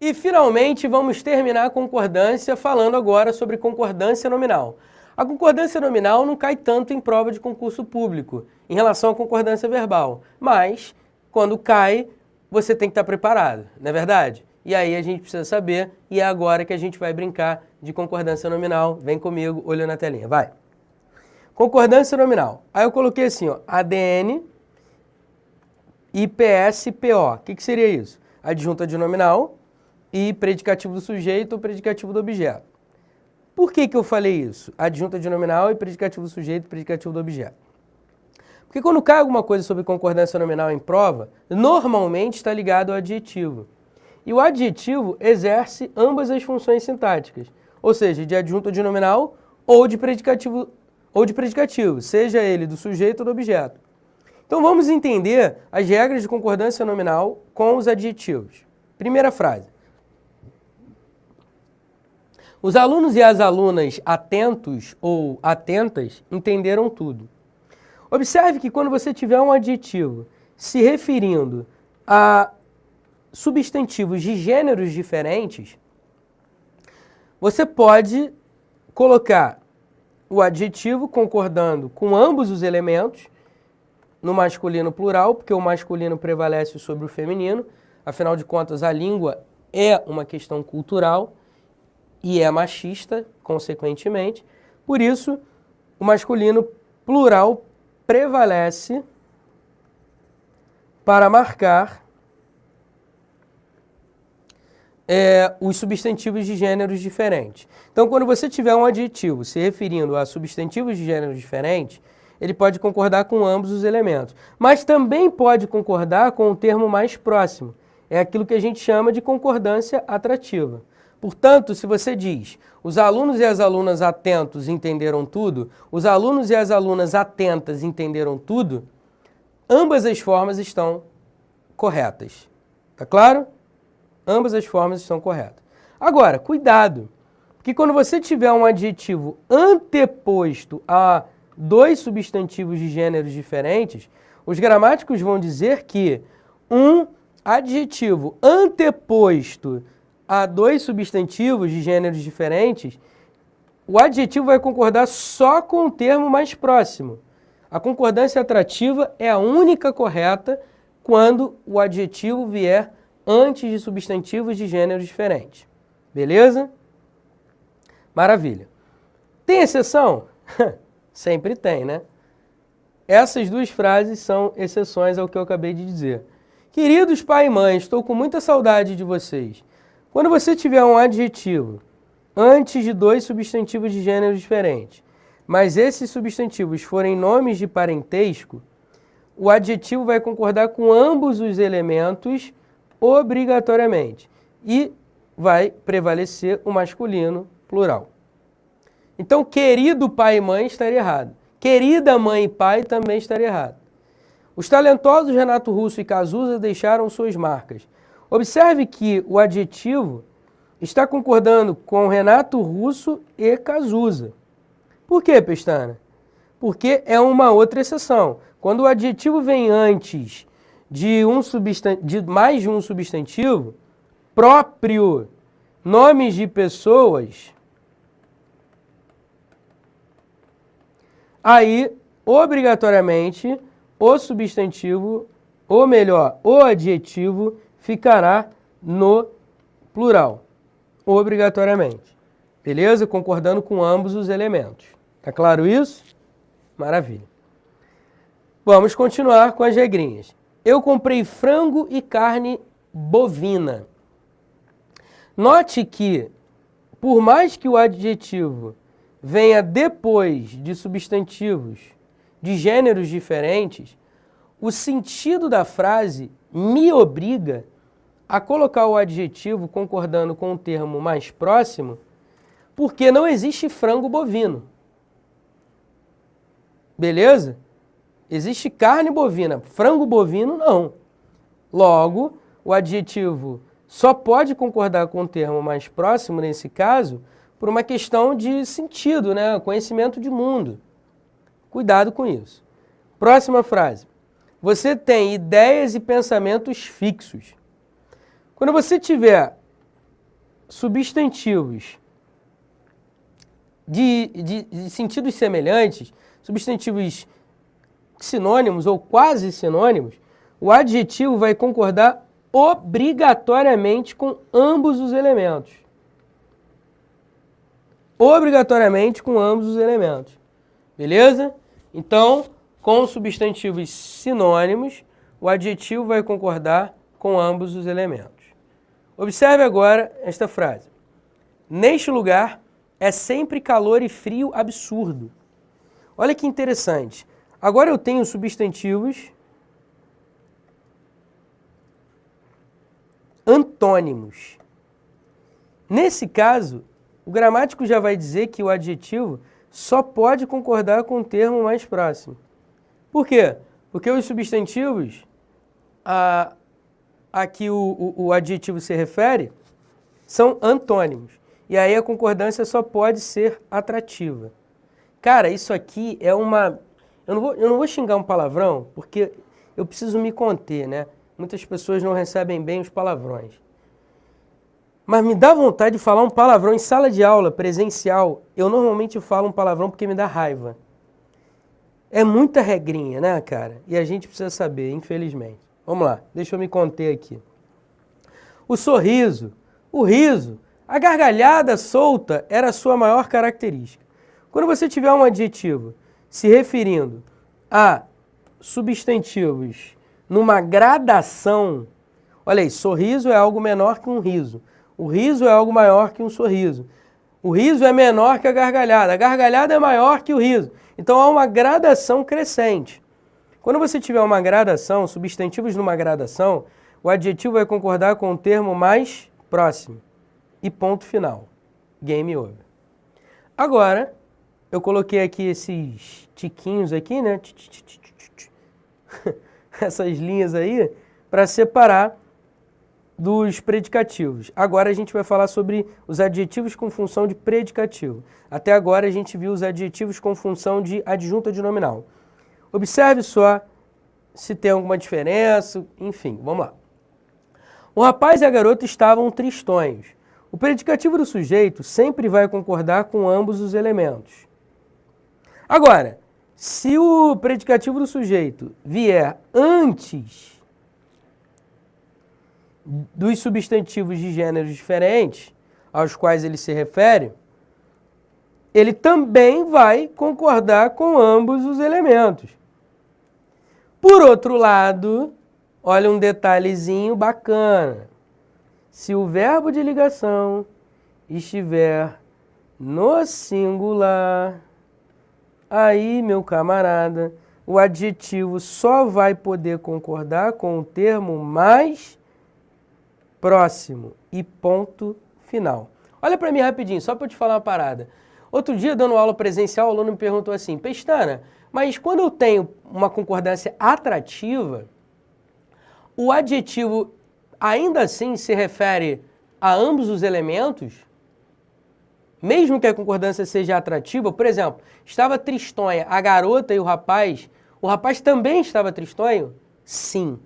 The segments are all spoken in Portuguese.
E, finalmente, vamos terminar a concordância falando agora sobre concordância nominal. A concordância nominal não cai tanto em prova de concurso público em relação à concordância verbal, mas, quando cai, você tem que estar preparado, não é verdade? E aí a gente precisa saber, e é agora que a gente vai brincar de concordância nominal. Vem comigo, olha na telinha, vai. Concordância nominal. Aí eu coloquei assim, ó, ADN e PSPO. O que seria isso? Adjunta de nominal e predicativo do sujeito ou predicativo do objeto. Por que eu falei isso? Adjunta de nominal e predicativo do sujeito e predicativo do objeto. Porque quando cai alguma coisa sobre concordância nominal em prova, normalmente está ligado ao adjetivo. E o adjetivo exerce ambas as funções sintáticas, ou seja, de adjunta de nominal ou de predicativo, seja ele do sujeito ou do objeto. Então vamos entender as regras de concordância nominal com os adjetivos. Primeira frase. Os alunos e as alunas atentos ou atentas entenderam tudo. Observe que quando você tiver um adjetivo se referindo a substantivos de gêneros diferentes, você pode colocar o adjetivo concordando com ambos os elementos, no masculino plural, porque o masculino prevalece sobre o feminino, afinal de contas a língua é uma questão cultural e é machista, consequentemente. Por isso, o masculino plural prevalece para marcar os substantivos de gêneros diferentes. Então, quando você tiver um adjetivo se referindo a substantivos de gêneros diferentes, ele pode concordar com ambos os elementos. Mas também pode concordar com o termo mais próximo. É aquilo que a gente chama de concordância atrativa. Portanto, se você diz, os alunos e as alunas atentos entenderam tudo, os alunos e as alunas atentas entenderam tudo, ambas as formas estão corretas. Tá claro? Ambas as formas estão corretas. Agora, cuidado, porque quando você tiver um adjetivo anteposto a dois substantivos de gêneros diferentes, os gramáticos vão dizer que um adjetivo anteposto a dois substantivos de gêneros diferentes, o adjetivo vai concordar só com o termo mais próximo. A concordância atrativa é a única correta quando o adjetivo vier antes de substantivos de gêneros diferentes. Beleza? Maravilha. Tem exceção? Sempre tem, né? Essas duas frases são exceções ao que eu acabei de dizer. Queridos pai e mãe, estou com muita saudade de vocês. Quando você tiver um adjetivo antes de dois substantivos de gêneros diferentes, mas esses substantivos forem nomes de parentesco, o adjetivo vai concordar com ambos os elementos obrigatoriamente e vai prevalecer o masculino plural. Então, querido pai e mãe estaria errado. Querida mãe e pai também estaria errado. Os talentosos Renato Russo e Cazuza deixaram suas marcas. Observe que o adjetivo está concordando com Renato Russo e Cazuza. Por quê, Pestana? Porque é uma outra exceção. Quando o adjetivo vem antes de mais de um substantivo próprio, nomes de pessoas, aí, obrigatoriamente, o substantivo, ou melhor, o adjetivo ficará no plural, obrigatoriamente. Beleza? Concordando com ambos os elementos. Tá claro isso? Maravilha. Vamos continuar com as regrinhas. Eu comprei frango e carne bovina. Note que, por mais que o adjetivo venha depois de substantivos de gêneros diferentes, o sentido da frase me obriga a colocar o adjetivo concordando com o termo mais próximo, porque não existe frango bovino. Beleza? Existe carne bovina, frango bovino não. Logo, o adjetivo só pode concordar com o termo mais próximo, nesse caso, por uma questão de sentido, né? Conhecimento de mundo. Cuidado com isso. Próxima frase. Você tem ideias e pensamentos fixos. Quando você tiver substantivos de sentidos semelhantes, substantivos sinônimos ou quase sinônimos, o adjetivo vai concordar obrigatoriamente com ambos os elementos. Obrigatoriamente com ambos os elementos. Beleza? Então, com substantivos sinônimos, o adjetivo vai concordar com ambos os elementos. Observe agora esta frase. Neste lugar é sempre calor e frio absurdo. Olha que interessante. Agora eu tenho substantivos antônimos. Nesse caso, o gramático já vai dizer que o adjetivo só pode concordar com o termo mais próximo. Por quê? Porque os substantivos a que o adjetivo se refere são antônimos. E aí a concordância só pode ser atrativa. Cara, isso aqui é uma... Eu não vou xingar um palavrão, porque eu preciso me conter, né? Muitas pessoas não recebem bem os palavrões. Mas me dá vontade de falar um palavrão em sala de aula, presencial. Eu normalmente falo um palavrão porque me dá raiva. É muita regrinha, né, cara? E a gente precisa saber, infelizmente. Vamos lá, deixa eu me conter aqui. O sorriso, o riso, a gargalhada solta era a sua maior característica. Quando você tiver um adjetivo se referindo a substantivos numa gradação, olha aí, sorriso é algo menor que um riso. O riso é algo maior que um sorriso. O riso é menor que a gargalhada é maior que o riso. Então há uma gradação crescente. Quando você tiver uma gradação, substantivos numa gradação, o adjetivo vai concordar com o termo mais próximo. E ponto final. Game over. Agora, eu coloquei aqui esses tiquinhos aqui, né? Essas linhas aí, para separar dos predicativos. Agora a gente vai falar sobre os adjetivos com função de predicativo. Até agora a gente viu os adjetivos com função de adjunta de nominal. Observe só se tem alguma diferença, enfim, vamos lá. O rapaz e a garota estavam tristonhos. O predicativo do sujeito sempre vai concordar com ambos os elementos. Agora, se o predicativo do sujeito vier antes dos substantivos de gêneros diferentes, aos quais ele se refere, ele também vai concordar com ambos os elementos. Por outro lado, olha um detalhezinho bacana. Se o verbo de ligação estiver no singular, aí, meu camarada, o adjetivo só vai poder concordar com o termo mais próximo e ponto final. Olha para mim rapidinho, só para eu te falar uma parada. Outro dia, dando aula presencial, o aluno me perguntou assim, Pestana, mas quando eu tenho uma concordância atrativa, o adjetivo ainda assim se refere a ambos os elementos? Mesmo que a concordância seja atrativa, por exemplo, estava tristonha a garota e o rapaz também estava tristonho? Sim.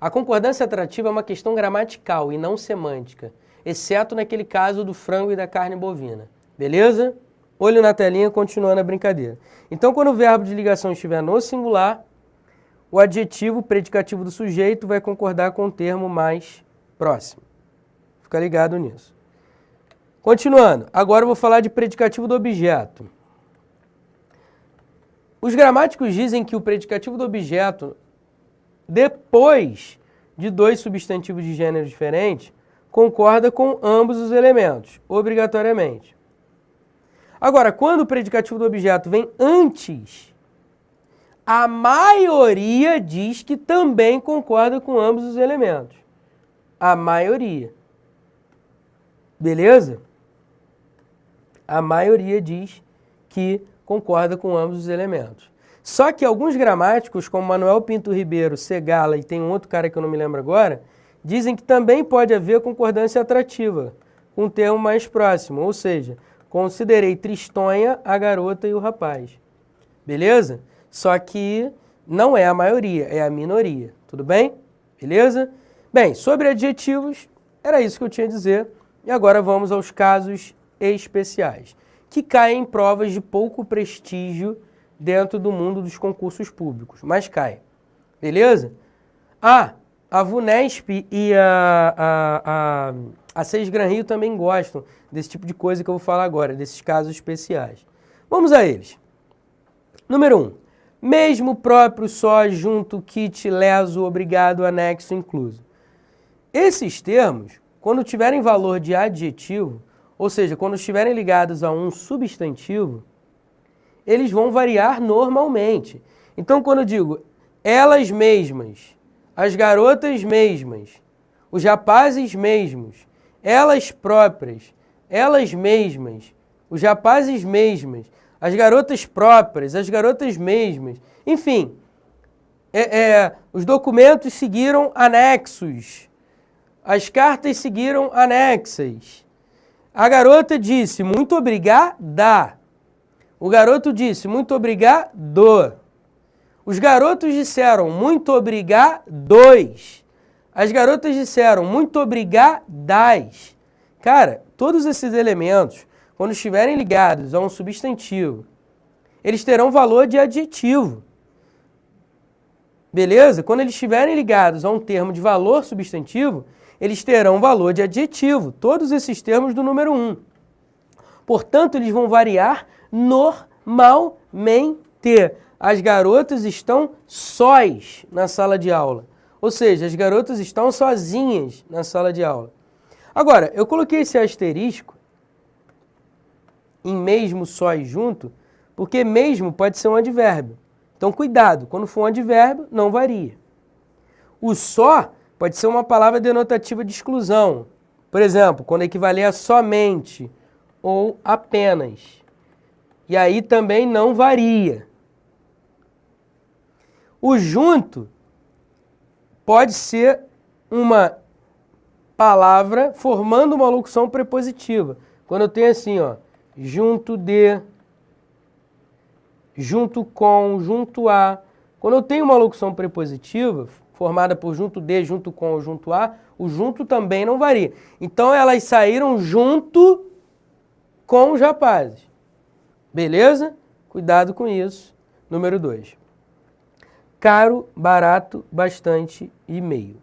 A concordância atrativa é uma questão gramatical e não semântica, exceto naquele caso do frango e da carne bovina. Beleza? Olho na telinha, continuando a brincadeira. Então, quando o verbo de ligação estiver no singular, o adjetivo predicativo do sujeito vai concordar com o termo mais próximo. Fica ligado nisso. Continuando, agora eu vou falar de predicativo do objeto. Os gramáticos dizem que o predicativo do objeto, depois de dois substantivos de gêneros diferentes, concorda com ambos os elementos, obrigatoriamente. Agora, quando o predicativo do objeto vem antes, a maioria diz que também concorda com ambos os elementos. A maioria. Beleza? A maioria diz que concorda com ambos os elementos. Só que alguns gramáticos, como Manuel Pinto Ribeiro, Segala e tem um outro cara que eu não me lembro agora, dizem que também pode haver concordância atrativa, com o termo mais próximo, ou seja, considerei tristonha a garota e o rapaz. Beleza? Só que não é a maioria, é a minoria. Tudo bem? Beleza? Bem, sobre adjetivos, era isso que eu tinha a dizer. E agora vamos aos casos especiais, que caem em provas de pouco prestígio dentro do mundo dos concursos públicos, mas cai. Beleza? A VUNESP e a Seis Gran Rio também gostam desse tipo de coisa que eu vou falar agora, desses casos especiais. Vamos a eles. Número 1. Mesmo próprio, só, junto, kit, leso, obrigado, anexo, incluso. Esses termos, quando tiverem valor de adjetivo, ou seja, quando estiverem ligados a um substantivo, eles vão variar normalmente. Então, quando eu digo elas mesmas, as garotas mesmas, os rapazes mesmos, elas próprias, elas mesmas, os rapazes mesmas, as garotas próprias, as garotas mesmas, enfim, os documentos seguiram anexos, as cartas seguiram anexas. A garota disse, muito obrigada. O garoto disse, muito obrigado. Os garotos disseram, muito obrigados. As garotas disseram, muito obrigadas. Cara, todos esses elementos, quando estiverem ligados a um substantivo, eles terão valor de adjetivo. Beleza? Quando eles estiverem ligados a um termo de valor substantivo, eles terão valor de adjetivo. Todos esses termos do número 1. Portanto, eles vão variar normalmente. As garotas estão sós na sala de aula. Ou seja, as garotas estão sozinhas na sala de aula. Agora, eu coloquei esse asterisco em mesmo, só e junto, porque mesmo pode ser um advérbio. Então, cuidado, quando for um advérbio, não varia. O só pode ser uma palavra denotativa de exclusão. Por exemplo, quando equivaler a somente ou apenas. E aí também não varia. O junto pode ser uma palavra formando uma locução prepositiva. Quando eu tenho assim, ó, junto de, junto com, junto a. Quando eu tenho uma locução prepositiva, formada por junto de, junto com ou junto a, o junto também não varia. Então elas saíram junto com os rapazes. Beleza? Cuidado com isso. Número 2. Caro, barato, bastante e meio.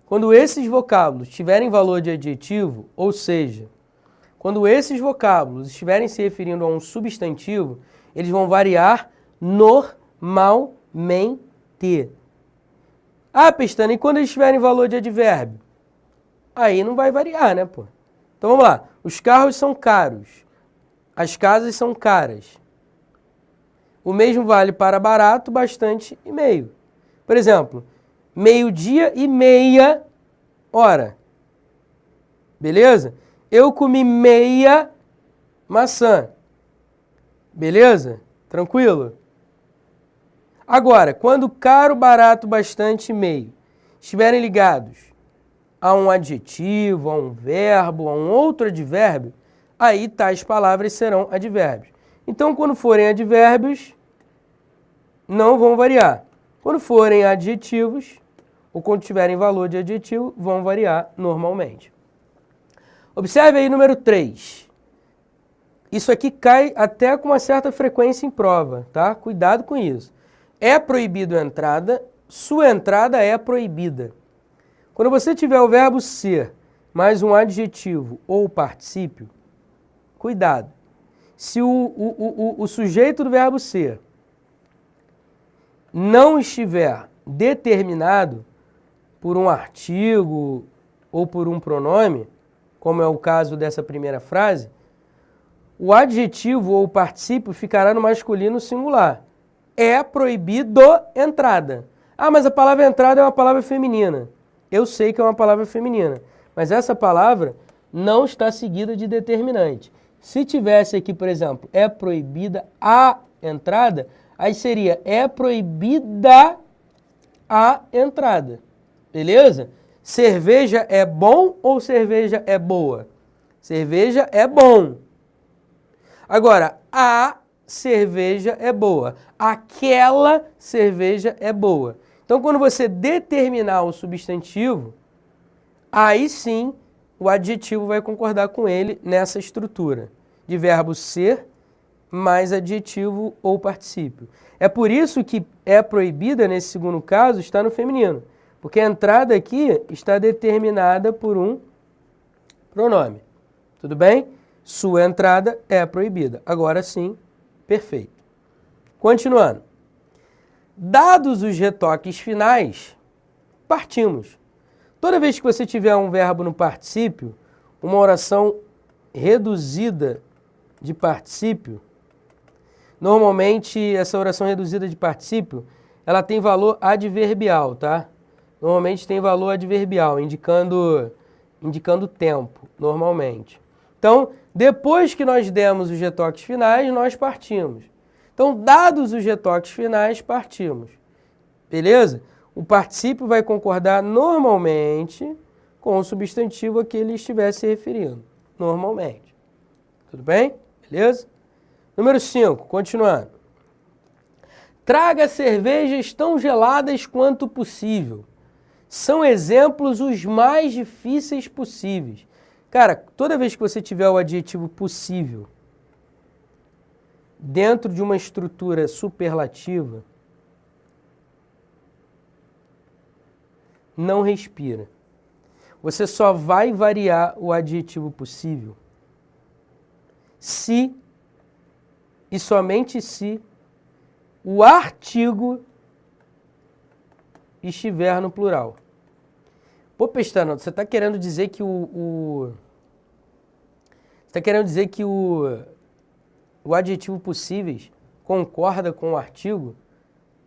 Quando esses vocábulos tiverem valor de adjetivo, ou seja, quando esses vocábulos estiverem se referindo a um substantivo, eles vão variar normalmente. Ah, Pestana, e quando eles tiverem valor de advérbio? Aí não vai variar, né, pô? Então vamos lá. Os carros são caros. As casas são caras. O mesmo vale para barato, bastante e meio. Por exemplo, meio-dia e meia hora. Beleza? Eu comi meia maçã. Beleza? Tranquilo? Agora, quando caro, barato, bastante e meio estiverem ligados a um adjetivo, a um verbo, a um outro advérbio, aí tais palavras serão advérbios. Então, quando forem advérbios, não vão variar. Quando forem adjetivos, ou quando tiverem valor de adjetivo, vão variar normalmente. Observe aí número 3. Isso aqui cai até com uma certa frequência em prova, tá? Cuidado com isso. É proibido a entrada, sua entrada é proibida. Quando você tiver o verbo ser, mais um adjetivo ou particípio, cuidado. Se o sujeito do verbo ser não estiver determinado por um artigo ou por um pronome, como é o caso dessa primeira frase, o adjetivo ou particípio ficará no masculino singular. É proibido entrada. Ah, mas a palavra entrada é uma palavra feminina. Eu sei que é uma palavra feminina, mas essa palavra não está seguida de determinante. Se tivesse aqui, por exemplo, é proibida a entrada, aí seria é proibida a entrada. Beleza? Cerveja é bom ou cerveja é boa? Cerveja é bom. Agora, a cerveja é boa. Aquela cerveja é boa. Então, quando você determinar o substantivo, aí sim o adjetivo vai concordar com ele nessa estrutura de verbo ser mais adjetivo ou particípio. É por isso que é proibida, nesse segundo caso, está no feminino, porque a entrada aqui está determinada por um pronome. Tudo bem? Sua entrada é proibida. Agora sim, perfeito. Continuando. Dados os retoques finais, partimos. Toda vez que você tiver um verbo no particípio, uma oração reduzida de particípio, normalmente essa oração reduzida de particípio, ela tem valor adverbial, tá? Normalmente tem valor adverbial, indicando tempo, normalmente. Então, depois que nós demos os retoques finais, nós partimos. Então, dados os retoques finais, partimos. Beleza? O particípio vai concordar normalmente com o substantivo a que ele estiver se referindo. Normalmente. Tudo bem? Beleza? Número 5, continuando. Traga cervejas tão geladas quanto possível. São exemplos os mais difíceis possíveis. Cara, toda vez que você tiver o adjetivo possível dentro de uma estrutura superlativa, não respira. Você só vai variar o adjetivo possível se e somente se o artigo estiver no plural. Pô, Pestana, você está querendo dizer que você está querendo dizer que o adjetivo possíveis concorda com o artigo?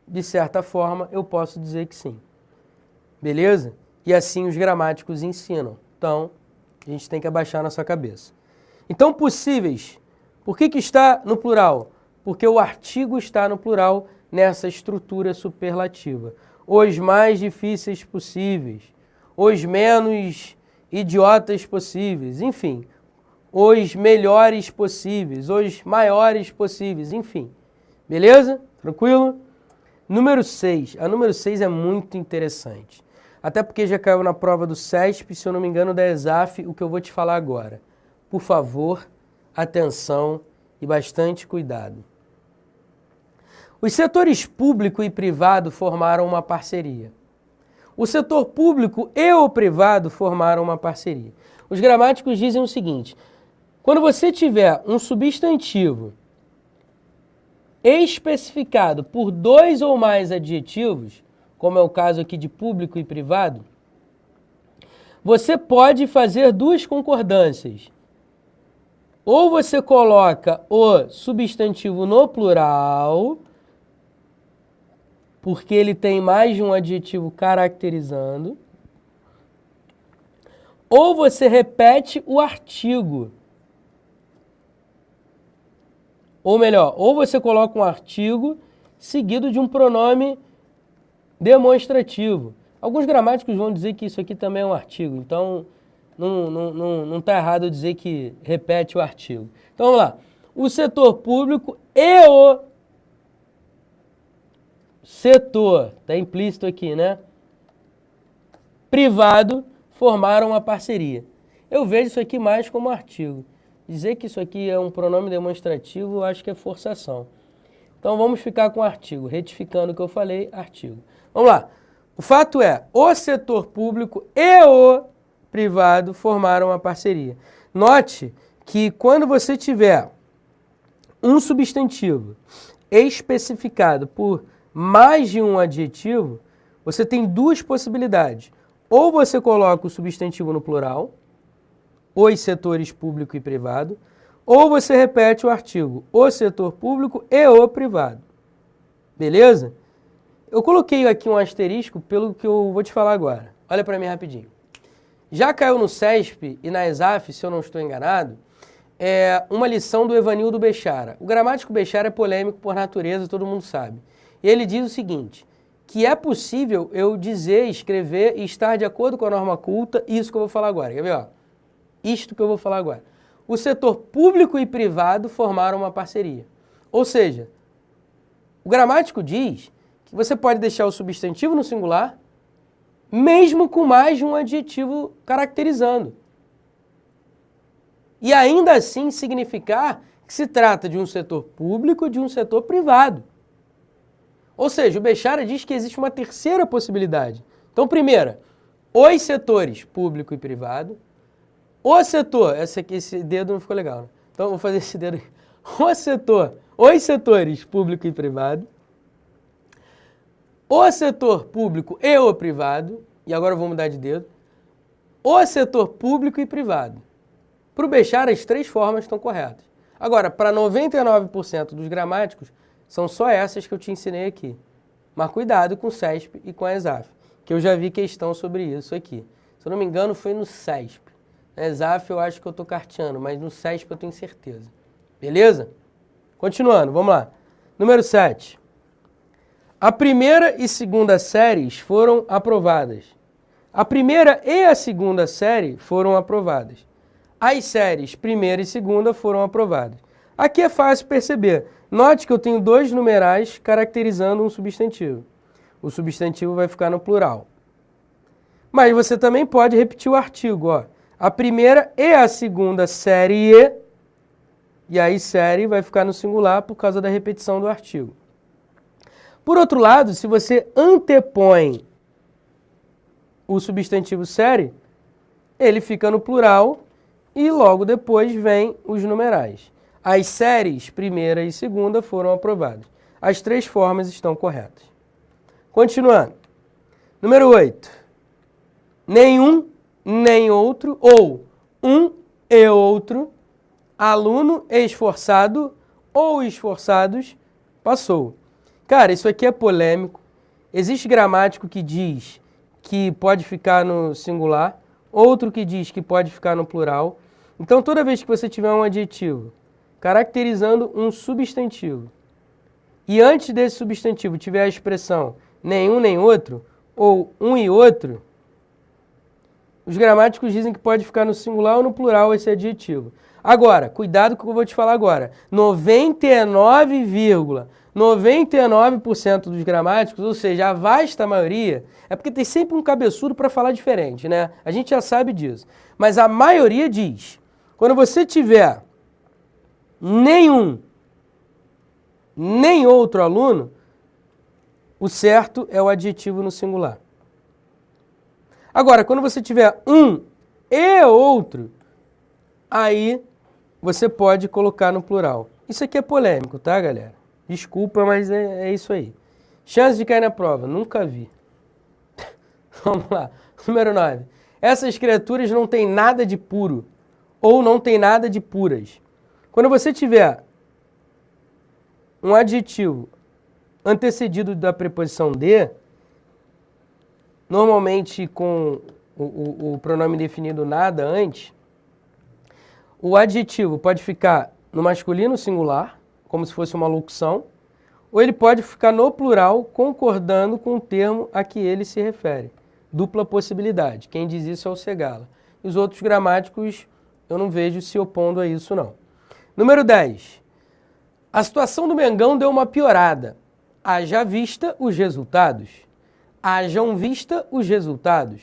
De certa forma, eu posso dizer que sim. Beleza? E assim os gramáticos ensinam. Então, a gente tem que abaixar a nossa cabeça. Então, possíveis. Por que está no plural? Porque o artigo está no plural nessa estrutura superlativa. Os mais difíceis possíveis. Os menos idiotas possíveis. Enfim, os melhores possíveis. Os maiores possíveis. Enfim. Beleza? Tranquilo? Número 6. A número 6 é muito interessante. Até porque já caiu na prova do CESP, se eu não me engano, da ESAF, o que eu vou te falar agora. Por favor, atenção e bastante cuidado. Os setores público e privado formaram uma parceria. O setor público e o privado formaram uma parceria. Os gramáticos dizem o seguinte: quando você tiver um substantivo especificado por 2 ou mais adjetivos, como é o caso aqui de público e privado, você pode fazer 2 concordâncias. Ou você coloca o substantivo no plural, porque ele tem mais de um adjetivo caracterizando, ou você repete o artigo. Ou melhor, ou você coloca um artigo seguido de um pronome demonstrativo. Alguns gramáticos vão dizer que isso aqui também é um artigo, então não está errado eu dizer que repete o artigo. Então vamos lá. O setor público e o setor, está implícito aqui, né? Privado formaram uma parceria. Eu vejo isso aqui mais como artigo. Dizer que isso aqui é um pronome demonstrativo, eu acho que é forçação. Então vamos ficar com artigo, retificando o que eu falei, artigo. Vamos lá. O fato é, o setor público e o privado formaram uma parceria. Note que quando você tiver um substantivo especificado por mais de um adjetivo, você tem 2 possibilidades. Ou você coloca o substantivo no plural, os setores público e privado, ou você repete o artigo, o setor público e o privado. Beleza? Eu coloquei aqui um asterisco pelo que eu vou te falar agora. Olha para mim rapidinho. Já caiu no CESP e na ESAF, se eu não estou enganado, uma lição do Evanildo Bechara. O gramático Bechara é polêmico por natureza, todo mundo sabe. E ele diz o seguinte, que é possível eu dizer, escrever e estar de acordo com a norma culta, isso que eu vou falar agora. Quer ver? Ó? Isto que eu vou falar agora. O setor público e privado formaram uma parceria. Ou seja, o gramático diz que você pode deixar o substantivo no singular, mesmo com mais de um adjetivo caracterizando. E ainda assim significar que se trata de um setor público ou de um setor privado. Ou seja, o Bechara diz que existe uma terceira possibilidade. Então, primeira, os setores público e privado. O setor, esse dedo não ficou legal, né? Então, vou fazer esse dedo aqui. Os setores público e privado. O setor público e o privado. E agora eu vou mudar de dedo. O setor público e privado. Para o Bechara, as três formas estão corretas. Agora, para 99% dos gramáticos, são só essas que eu te ensinei aqui. Mas cuidado com o CESP e com a ESAF, que eu já vi questão sobre isso aqui. Se eu não me engano, foi no CESP. Na ESAF eu acho que eu estou carteando, mas no CESP eu tenho certeza. Beleza? Continuando, vamos lá. Número 7. A primeira e segunda séries foram aprovadas. A primeira e a segunda série foram aprovadas. As séries primeira e segunda foram aprovadas. Aqui é fácil perceber. Note que eu tenho dois numerais caracterizando um substantivo. O substantivo vai ficar no plural. Mas você também pode repetir o artigo. Ó. A primeira e a segunda série, e aí série vai ficar no singular por causa da repetição do artigo. Por outro lado, se você antepõe o substantivo série, ele fica no plural e logo depois vem os numerais. As séries primeira e segunda foram aprovadas. As três formas estão corretas. Continuando. Número 8. Nenhum, nem outro, ou um e outro, aluno esforçado ou esforçados, passou. Cara, isso aqui é polêmico. Existe gramático que diz que pode ficar no singular, outro que diz que pode ficar no plural. Então, toda vez que você tiver um adjetivo caracterizando um substantivo e antes desse substantivo tiver a expressão nenhum nem outro ou um e outro, os gramáticos dizem que pode ficar no singular ou no plural esse adjetivo. Agora, cuidado com o que eu vou te falar agora. 99,99% dos gramáticos, ou seja, a vasta maioria, é porque tem sempre um cabeçudo para falar diferente, né? A gente já sabe disso. Mas a maioria diz, quando você tiver nenhum, nem outro aluno, o certo é o adjetivo no singular. Agora, quando você tiver um e outro, aí você pode colocar no plural. Isso aqui é polêmico, tá, galera? Desculpa, mas é isso aí. Chance de cair na prova, nunca vi. Vamos lá. Número 9. Essas criaturas não têm nada de puro ou não têm nada de puras. Quando você tiver um adjetivo antecedido da preposição de, normalmente com o pronome definido nada antes, o adjetivo pode ficar no masculino singular, como se fosse uma locução, ou ele pode ficar no plural, concordando com o termo a que ele se refere. Dupla possibilidade. Quem diz isso é o Segala. E os outros gramáticos eu não vejo se opondo a isso, não. Número 10. A situação do Mengão deu uma piorada. Haja vista os resultados. Hajam vista os resultados.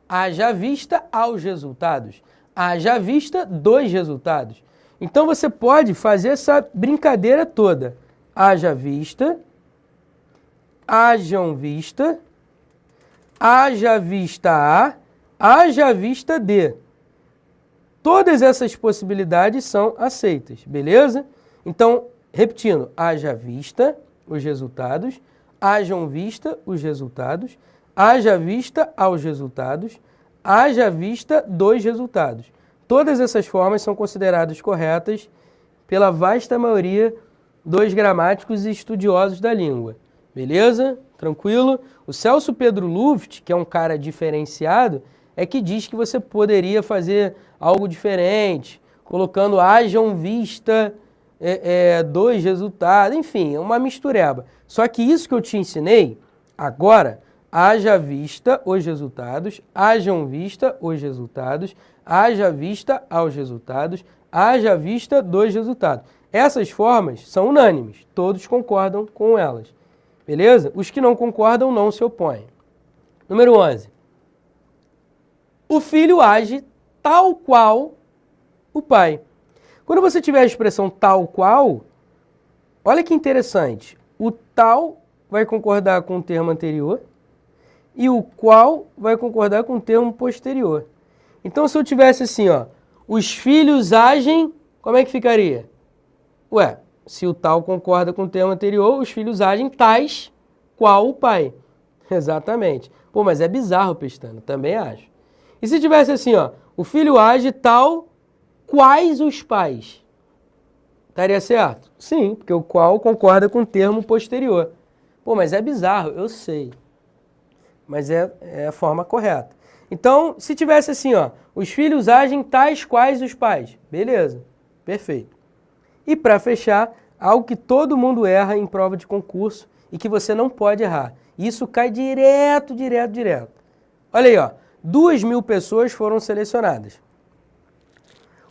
Haja vista aos resultados. Haja vista dos resultados. Então você pode fazer essa brincadeira toda. Haja vista, hajam vista, haja vista a, haja vista de. Todas essas possibilidades são aceitas, beleza? Então, repetindo, haja vista os resultados, hajam vista os resultados, haja vista aos resultados, haja vista dos resultados. Todas essas formas são consideradas corretas pela vasta maioria dos gramáticos e estudiosos da língua. Beleza? Tranquilo? O Celso Pedro Luft, que é um cara diferenciado, é que diz que você poderia fazer algo diferente, colocando hajam vista dos resultados, enfim, é uma mistureba. Só que isso que eu te ensinei, agora, haja vista os resultados, hajam vista os resultados, haja vista aos resultados, haja vista dos resultados. Essas formas são unânimes, todos concordam com elas. Beleza? Os que não concordam não se opõem. Número 11. O filho age tal qual o pai. Quando você tiver a expressão tal qual, olha que interessante. O tal vai concordar com o termo anterior e o qual vai concordar com o termo posterior. Então, se eu tivesse assim, ó, os filhos agem, como é que ficaria? Ué, se o tal concorda com o termo anterior, os filhos agem tais qual o pai. Exatamente. Pô, mas é bizarro, Pestana, também acho. E se tivesse assim, ó, o filho age tal quais os pais? Estaria certo? Sim, porque o qual concorda com o termo posterior. Pô, mas é bizarro, eu sei. Mas é a forma correta. Então, se tivesse assim, ó, os filhos agem tais quais os pais. Beleza, perfeito. E para fechar, algo que todo mundo erra em prova de concurso e que você não pode errar. Isso cai direto. Olha aí, ó, 2.000 pessoas foram selecionadas.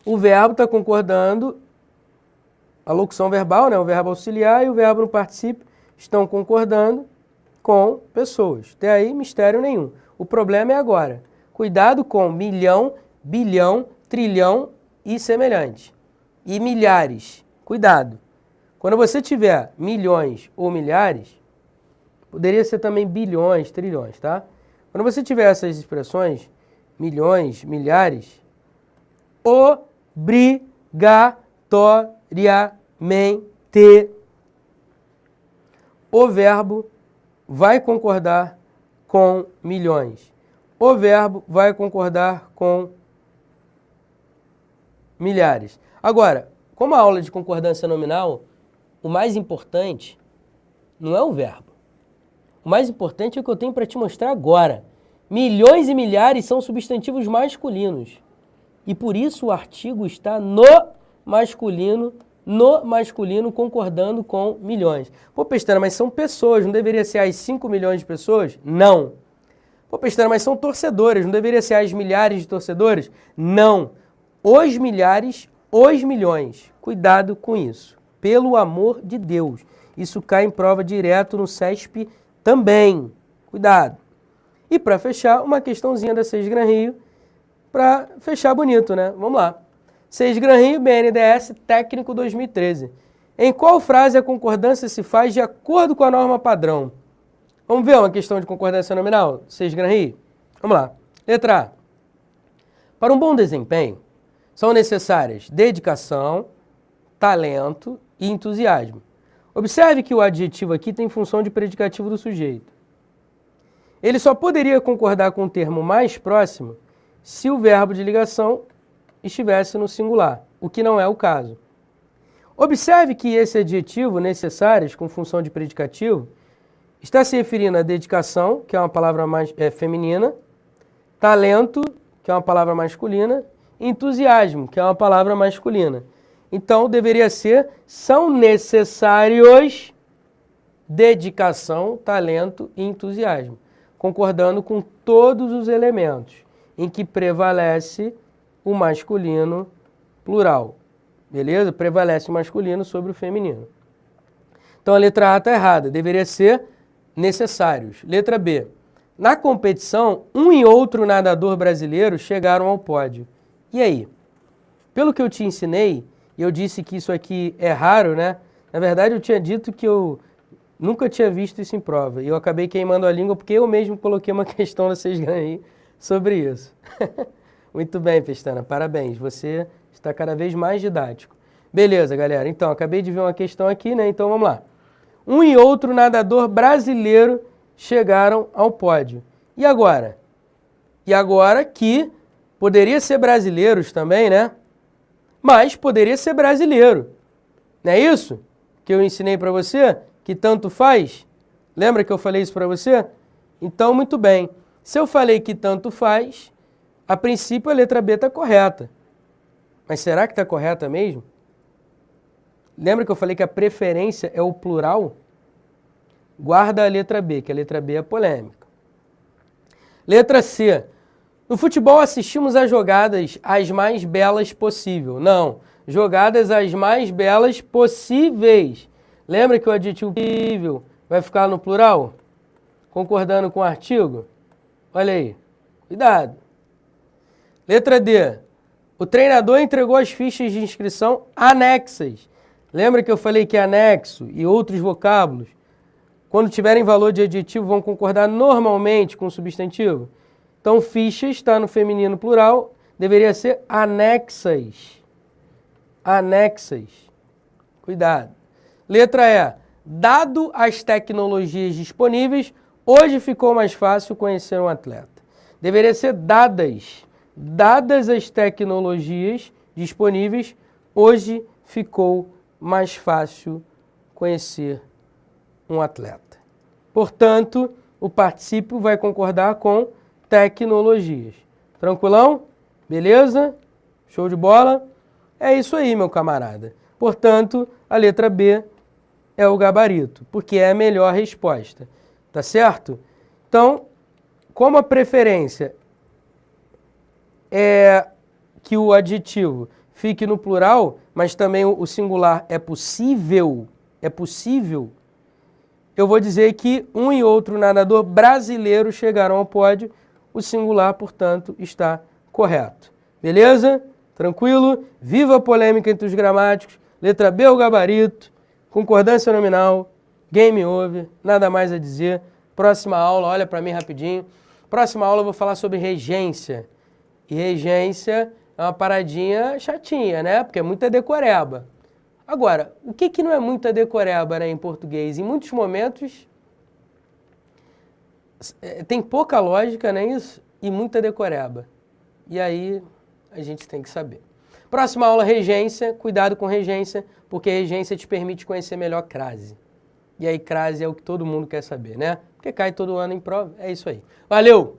O verbo está concordando, a locução verbal, né, o verbo auxiliar e o verbo no particípio estão concordando com pessoas. Até aí, mistério nenhum. O problema é agora. Cuidado com milhão, bilhão, trilhão e semelhante. E milhares. Cuidado. Quando você tiver milhões ou milhares, poderia ser também bilhões, trilhões, tá? Quando você tiver essas expressões, milhões, milhares, obrigatoriamente, o verbo vai concordar com milhões. O verbo vai concordar com milhares. Agora, como a aula de concordância nominal, o mais importante não é o verbo. O mais importante é o que eu tenho para te mostrar agora. Milhões e milhares são substantivos masculinos. E por isso o artigo está no masculino concordando com milhões. Pô, Pestana, mas são pessoas, não deveria ser as 5 milhões de pessoas? Não. Pô, Pestana, mas são torcedores, não deveria ser as milhares de torcedores? Não. Os milhares, os milhões. Cuidado com isso. Pelo amor de Deus. Isso cai em prova direto no CESP também. Cuidado. E para fechar, uma questãozinha da 6 Gran Rio, para fechar bonito, né? Vamos lá. 6 Gran Rio, BNDES, técnico 2013. Em qual frase a concordância se faz de acordo com a norma padrão? Vamos ver uma questão de concordância nominal? 6 Gran Rio? Vamos lá. Letra A. Para um bom desempenho, são necessárias dedicação, talento e entusiasmo. Observe que o adjetivo aqui tem função de predicativo do sujeito. Ele só poderia concordar com o termo mais próximo se o verbo de ligação estivesse no singular, o que não é o caso. Observe que esse adjetivo, necessários, com função de predicativo, está se referindo à dedicação, que é uma palavra mais feminina, talento, que é uma palavra masculina, e entusiasmo, que é uma palavra masculina. Então, deveria ser, são necessários dedicação, talento e entusiasmo, concordando com todos os elementos em que prevalece o masculino plural. Beleza? Prevalece o masculino sobre o feminino. Então a letra A está errada, deveria ser necessários. Letra B. Na competição, um e outro nadador brasileiro chegaram ao pódio. E aí? Pelo que eu te ensinei, e eu disse que isso aqui é raro, né? Na verdade, eu tinha dito que eu nunca tinha visto isso em prova. E eu acabei queimando a língua porque eu mesmo coloquei uma questão na 6 Gran Rio sobre isso. Muito bem, Pestana, parabéns. Você está cada vez mais didático. Beleza, galera. Então, acabei de ver uma questão aqui, né? Então, vamos lá. Um e outro nadador brasileiro chegaram ao pódio. E agora? E agora que poderia ser brasileiros também, né? Mas poderia ser brasileiro. Não é isso que eu ensinei para você? Que tanto faz? Lembra que eu falei isso para você? Então, muito bem. Se eu falei que tanto faz, a princípio a letra B está correta. Mas será que está correta mesmo? Lembra que eu falei que a preferência é o plural? Guarda a letra B, que a letra B é polêmica. Letra C. No futebol assistimos a jogadas as mais belas possível. Não, jogadas as mais belas possíveis. Lembra que o adjetivo possível vai ficar no plural? Concordando com o artigo? Olha aí, cuidado. Letra D. O treinador entregou as fichas de inscrição anexas. Lembra que eu falei que anexo e outros vocábulos, quando tiverem valor de adjetivo, vão concordar normalmente com o substantivo? Então, fichas está no feminino plural, deveria ser anexas. Anexas. Cuidado. Letra E. Dado as tecnologias disponíveis, hoje ficou mais fácil conhecer um atleta. Deveria ser dadas. Dadas as tecnologias disponíveis, hoje ficou mais fácil conhecer um atleta. Portanto, o particípio vai concordar com tecnologias. Tranquilão? Beleza? Show de bola? É isso aí, meu camarada. Portanto, a letra B é o gabarito, porque é a melhor resposta. Tá certo? Então, como a preferência é que o adjetivo fique no plural, mas também o singular é possível, eu vou dizer que um e outro nadador brasileiro chegaram ao pódio, o singular, portanto, está correto. Beleza? Tranquilo? Viva a polêmica entre os gramáticos. Letra B é o gabarito, concordância nominal, game over, nada mais a dizer. Próxima aula, olha para mim rapidinho. Próxima aula eu vou falar sobre regência. E regência é uma paradinha chatinha, né? Porque é muita decoreba. Agora, o que não é muita decoreba, né, em português? Em muitos momentos tem pouca lógica, né, isso? E muita decoreba. E aí a gente tem que saber. Próxima aula, regência. Cuidado com regência, porque regência te permite conhecer melhor crase. E aí crase é o que todo mundo quer saber, né? Porque cai todo ano em prova. É isso aí. Valeu!